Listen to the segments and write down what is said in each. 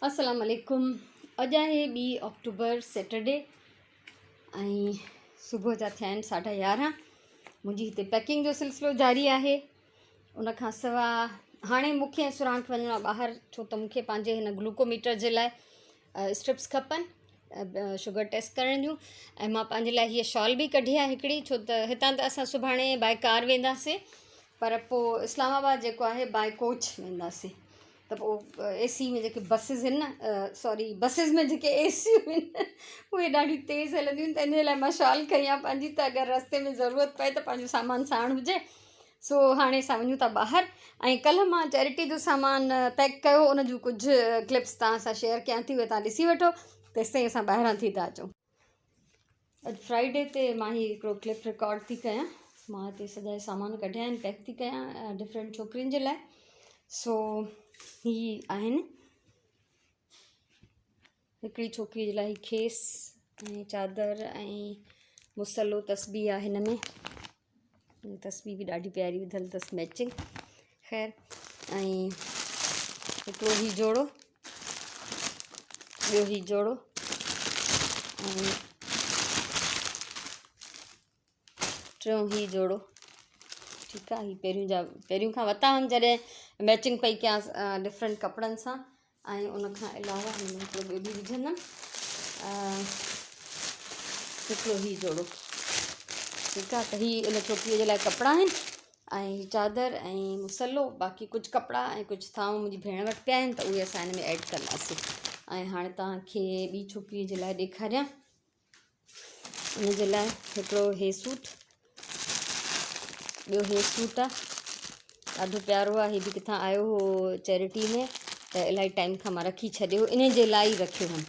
अस्सलाम वालेकुम। अॼु आहे 2 अक्टूबर सैटरडे ऐं सुबुह जा थिया आहिनि 11:30। मुंहिंजी हिते पैकिंग जो सिलसिलो जारी आहे। उन खां सवाइ हाणे मूंखे सुराण वञिणो आहे ॿाहिरि, छो त मूंखे पंहिंजे हिन ग्लूकोमीटर जे लाइ स्ट्रिप्स खपनि शुगर टेस्ट करण जूं। ऐं मां पंहिंजे लाइ हीअ शॉल बि कढी आहे हिकिड़ी, छो त हितां त असां सुभाणे बाय कार वेंदासीं, पर पोइ इस्लामाबाद जेको आहे बाय कोच वेंदासीं। त पोइ AC में जेके बसिस आहिनि न, सॉरी बसिस में जेके ACयूं आहिनि उहे ॾाढी तेज़ हलंदियूं आहिनि, त इन लाइ मां शॉल खई आहे पंहिंजी, त अगरि रस्ते में ज़रूरत पए त पंहिंजो सामान साण हुजे। सो हाणे असां वञूं था ॿाहिरि। ऐं कल्ह मां चैरिटी जो सामान पैक कयो, उन जूं कुझु क्लिप्स तव्हां सां शेयर कयां थी, उहे तव्हां ॾिसी वठो। तेसिताईं असां ॿाहिरां थी था अचूं। अॼु फ्राइडे ते मां हीउ हिकिड़ो क्लिप रिकॉर्ड थी कयां। मां हिते सॼा सामान कढिया आहिनि, पैक थी कयां डिफरेंट छोकिरियुनि जे लाइ। सो ही आहिनि हिकिड़ी छोकिरी जे लाइ खेस ऐं चादर ऐं मुसलो तस्बी आहे हिन में। तस्बी बि ॾाढी प्यारी विधल अथसि, मैचिंग। ख़ैर, ऐं हिकिड़ो ही जोड़ो, ॿियो ही जोड़ो, ऐं टियों ही जोड़ो। ठीकु आहे। ही पहिरियों खां वरिता आहिनि जॾहिं मैचिंग पई कयां डिफरेंट कपिड़नि सां। ऐं उन खां अलावा हिन में हिकिड़ो ॿियो बि विझंदमि, हिकिड़ो ही जोड़ो। ठीकु आहे। त हीअ इन छोकिरीअ जे लाइ कपिड़ा आहिनि, ऐं हीअ चादर ऐं मुसलो। बाक़ी कुझु कपिड़ा ऐं कुझु थाऊं मुंहिंजी भेण वटि पिया आहिनि, त उहे असां हिन में ऐड कंदासीं। ऐं हाणे तव्हांखे ॿी छोकिरीअ जे लाइ ॾेखारियां। उन जे लाइ हिकिड़ो हे सूट, ॿियो हे सूट आहे, ॾाढो प्यारो आहे। हीअ बि किथां आयो हो चैरिटी में, त इलाही टाइम खां मां रखी छॾियो, इन जे लाइ ई रखियो हुअमि।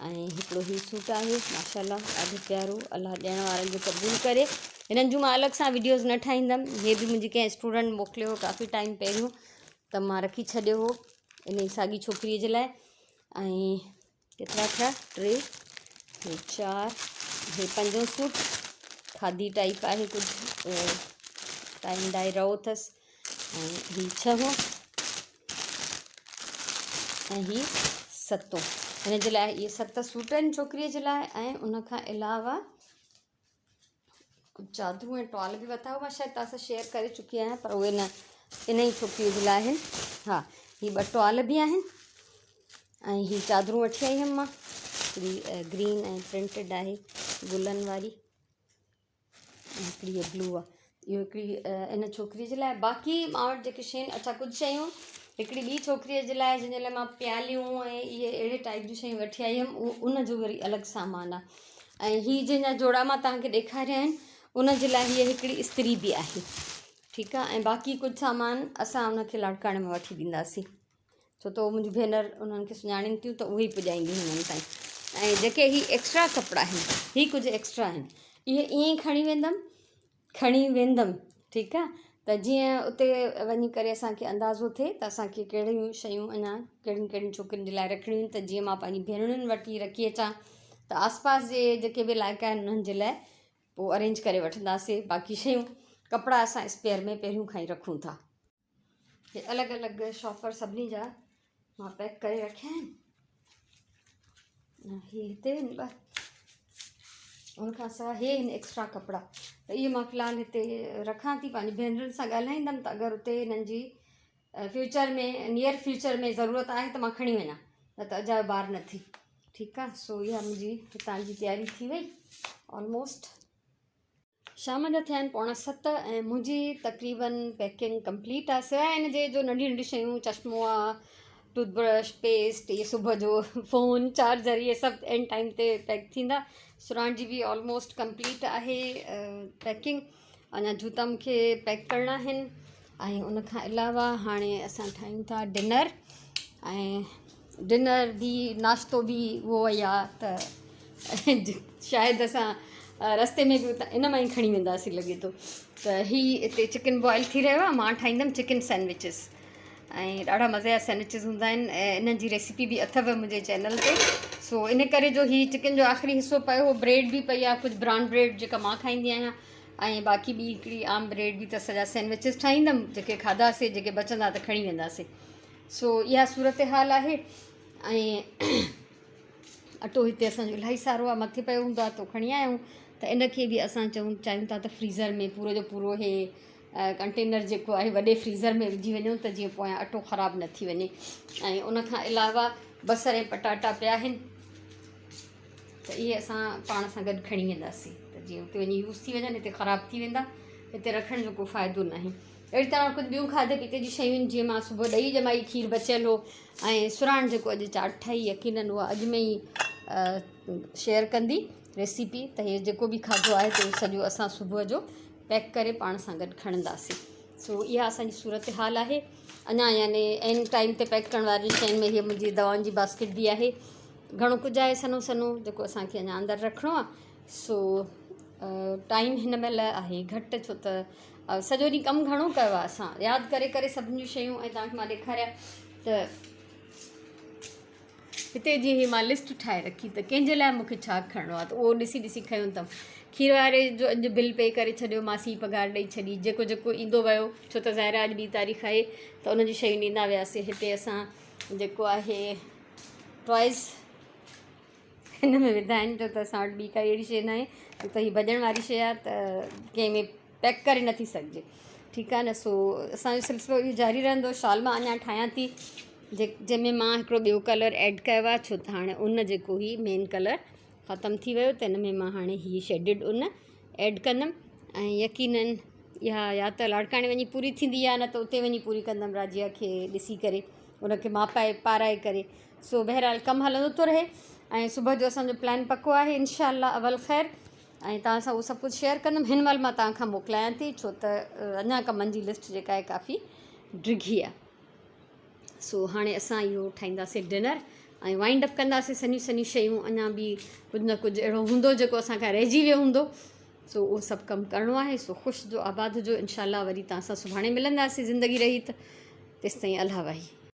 ऐं हिकिड़ो ही सूट आहे, माशाल्लाह ॾाढो प्यारो। अलाह ॾियण वारनि जो क़बूल करे। हिननि जूं मां अलॻि सां वीडियोज़ न ठाहींदमि, इहे बि मुंहिंजी कंहिं स्टूडेंट मोकिलियो हो काफ़ी टाइम पहिरियों, त मां रखी छॾियो हो इन ई साॻी छोकिरीअ जे लाइ। ऐं केतिरा थिया? 3, हे 4, हे 5 सूट। खादी टाइप आहे कुझु, टाइम डाई रओ अथसि। ऐं ही 6 ऐं ही 7। हिन जे लाइ इहे 7 सूट आहिनि छोकिरीअ जे लाइ। ऐं उन खां अलावा कुझु चादरूं ऐं टॉल बि वरिता हुआ, मां शायदि तव्हां सां शेयर करे चुकी आहियां, पर उहे न इन ई छोकिरीअ जे लाइ आहिनि। हा, ही 2 टॉल बि आहिनि, ऐं ही चादरूं वठी आई हुअमि मां, हिकिड़ी ग्रीन ऐं प्रिंटेड आहे गुलनि वारी, ऐं हिकिड़ी इहा ब्लू आहे। इहो हिकिड़ी इन छोकिरीअ जे लाइ। बाक़ी मां वटि जेके शयूं, अच्छा कुझु शयूं हिकिड़ी ॿी छोकिरीअ जे लाइ, जंहिंजे लाइ मां प्यालियूं ऐं इहे अहिड़े टाइप जूं शयूं वठी आई हुअमि, उन जो वरी अलॻि सामान आहे। ऐं हीअ जंहिंजा जोड़ा मां तव्हांखे ॾेखारिया आहिनि, उन जे लाइ हीअ हिकिड़ी इस्त्री बि आहे। ठीकु आहे। ऐं बाक़ी कुझु सामान असां उनखे लाड़काणे में वठी ॾींदासीं, छो त उहो मुंहिंजी भेनर उन्हनि खे सुञाणीनि थियूं, त उहे ई पुॼाईंदियूं हुननि ताईं। ऐं जेके ही एक्स्ट्रा कपिड़ा आहिनि, ही कुझु एक्स्ट्रा आहिनि, इहे ईअं ई खणी वेंदमि। ठीकु आहे। त जीअं उते वञी करे असांखे अंदाज़ो थिए त असांखे कहिड़ियूं शयूं अञा कहिड़ियुनि छोकिरियुनि जे लाइ रखणियूं आहिनि, त जीअं मां पंहिंजी भेनरुनि वटि रखी अचां, त आसपास जे जेके बि इलाइक़ा आहिनि उन्हनि जे लाइ पोइ अरेंज करे वठंदासीं। बाक़ी शयूं कपिड़ा असां स्पेयर में पहिरियों खां ई रखूं था। हे अलॻि अलॻि शॉपर सभिनी जा मां पैक करे रखिया आहिनि। ही हिते आहिनि 2, उनखां सवाइ हे आहिनि एक्स्ट्रा कपिड़ा, त इहे मां फ़िलहालु हिते रखां थी। पंहिंजी भेनरुनि सां ॻाल्हाईंदमि, त अगरि उते हिननि जी फ्यूचर में, नियर फ्यूचर में ज़रूरत आहे त मां खणी वञां, न त अजायो ॿार न थी। ठीकु आहे। सो इहा मुंहिंजी हितां जी तयारी थी वई ऑलमोस्ट। शाम जा थिया आहिनि 6:45 ऐं मुंहिंजी तक़रीबन पैकिंग कंप्लीट आहे, सवाइ हिन जे जो नंढियूं नंढियूं शयूं, चश्मो आहे, टूथब्रश, पेस्ट, इहे सुबुह जो फ़ोन, चार्जर, इहे सभु एंड टाइम ते पैक थींदा। सुराण जी बि ऑलमोस्ट कंप्लीट आहे पैकिंग। अञा जूता मूंखे पैक करणा आहिनि। ऐं उन खां अलावा हाणे असां ठाहियूं था डिनर, ऐं डिनर बि नाश्तो बि उहो ई आहे, त शायदि असां रस्ते में बि इन मां ई खणी वेंदासीं लॻे थो। त हीअ हिते चिकन बॉयल थी रहियो आहे, मां ठाहींदमि चिकन सैंडविचिस, ऐं ॾाढा मज़े जा सैंडविचिस हूंदा आहिनि। ऐं इन जी रेसिपी बि अथव मुंहिंजे चैनल ते। सो इन करे जो हीअ चिकन जो आख़िरी हिसो पियो, ब्रेड बि पई आहे, कुझु ब्राउन ब्रेड जेका मां खाईंदी आहियां, ऐं बाक़ी ॿी हिकिड़ी आम ब्रेड बि, त सॼा सैंडविचिस ठाहींदमि, जेके खाधासीं, जेके बचंदा त खणी वेंदासीं। सो इहा सूरत हाल आहे। ऐं अटो हिते असांजो इलाही सारो आहे, मथे पियो हूंदो आहे तो खणी आया आहियूं। त इनखे बि असां चाहियूं था त फ्रीज़र में पूरो जो पूरो हे कंटेनर जेको आहे वॾे फ्रीज़र में विझी वञूं त जीअं पोयां अटो ख़राबु न थी वञे। ऐं उनखां अलावा बसर ऐं पटाटा पिया आहिनि त इहे असां पाण सां गॾु खणी वेंदासीं, त जीअं उते वञी यूज़ थी वञनि, हिते ख़राबु थी वेंदा, हिते रखण जो को फ़ाइदो न आहे। अहिड़ी तरह कुझु ॿियूं खाधे पीते जी शयूं आहिनि, जीअं मां सुबुह ॾही ॼमाई, खीर बचियल हो, ऐं सुराण जेको अॼु चाट ठाही, यकीनन उहा अॼु में ई शेयर कंदी रेसिपी। त हे जेको बि खाधो आहे त सॼो असां सुबुह जो पैक करे पाण सां गॾु खणंदासीं। सो इहा असांजी सूरत हाल आहे। अञा याने एन टाइम ते पैक करण वारी शयुनि में हीअ मुंहिंजी दवाउनि जी बास्केट बि आहे। घणो कुझु आहे सनो सनो जेको असांखे अञा अंदरि रखिणो आहे। सो टाइम हिन महिल आहे घटि, छो त सॼो ॾींहुं कमु घणो कयो आहे, असां यादि करे करे सभिनी जूं शयूं ऐं तव्हांखे मां ॾेखारिया। त हिते जीअं ही मां लिस्ट ठाहे रखी त कंहिंजे लाइ मूंखे छा खणणो आहे, त उहो ॾिसी ॾिसी खयूं अथमि। खीर वारे जो अॼु बिल पे करे छॾियो, मासी पघार ॾेई छॾी, जेको जेको ईंदो वियो, छो त ज़ाहिर अॼु 2 तारीख़ आहे त उन जी शयूं ॾींदा वियासीं। हिते असां जेको आहे टॉइस हिन में विधा आहिनि, छो त असां वटि ॿी काई अहिड़ी शइ न आहे, छो त हीअ भॼण वारी शइ आहे त कंहिंमें पैक करे नथी सघिजे, ठीकु आहे न। सो असांजो सिलसिलो इहो जारी रहंदो। शाल मां अञा ठाहियां थी, जंहिंमें मां हिकिड़ो ॿियो कलर ऐड कयो आहे, छो त हाणे उन जेको ही मेन कलर ख़तमु थी वियो, त हिन में मां हाणे हीअ शेडिड उन ऐड कंदमि। ऐं यकीनन इहा या त लाड़काणे वञी पूरी थींदी आहे, न त उते वञी पूरी कंदमि राजिया खे ॾिसी करे, उनखे मापाए पाराए करे। सो बहरहाल कमु हलंदो थो रहे। ऐं सुबुह जो असांजो प्लान पको आहे, इंशाअल्लाह अवल ख़ैर, ऐं तव्हां सां उहो सभु कुझु शेयर कंदमि। हिन महिल मां तव्हांखां मोकिलायां थी, छो त अञा कमनि जी लिस्ट जेका आहे काफ़ी डिघी आहे। सो हाणे असां इहो ठाहींदासीं डिनर ऐं वाइंड अप कंदासीं। सनियूं सनियूं शयूं अञा बि कुझु न कुझु अहिड़ो हूंदो जेको असांखां रहिजी वियो हूंदो। सो उहो सभु कमु करिणो आहे। सो ख़ुशि जो आबाद जो, इंशाअल्लाह वरी तव्हां सां सुभाणे मिलंदासीं, ज़िंदगी रही त। तेसिताईं अल्लाह वाही।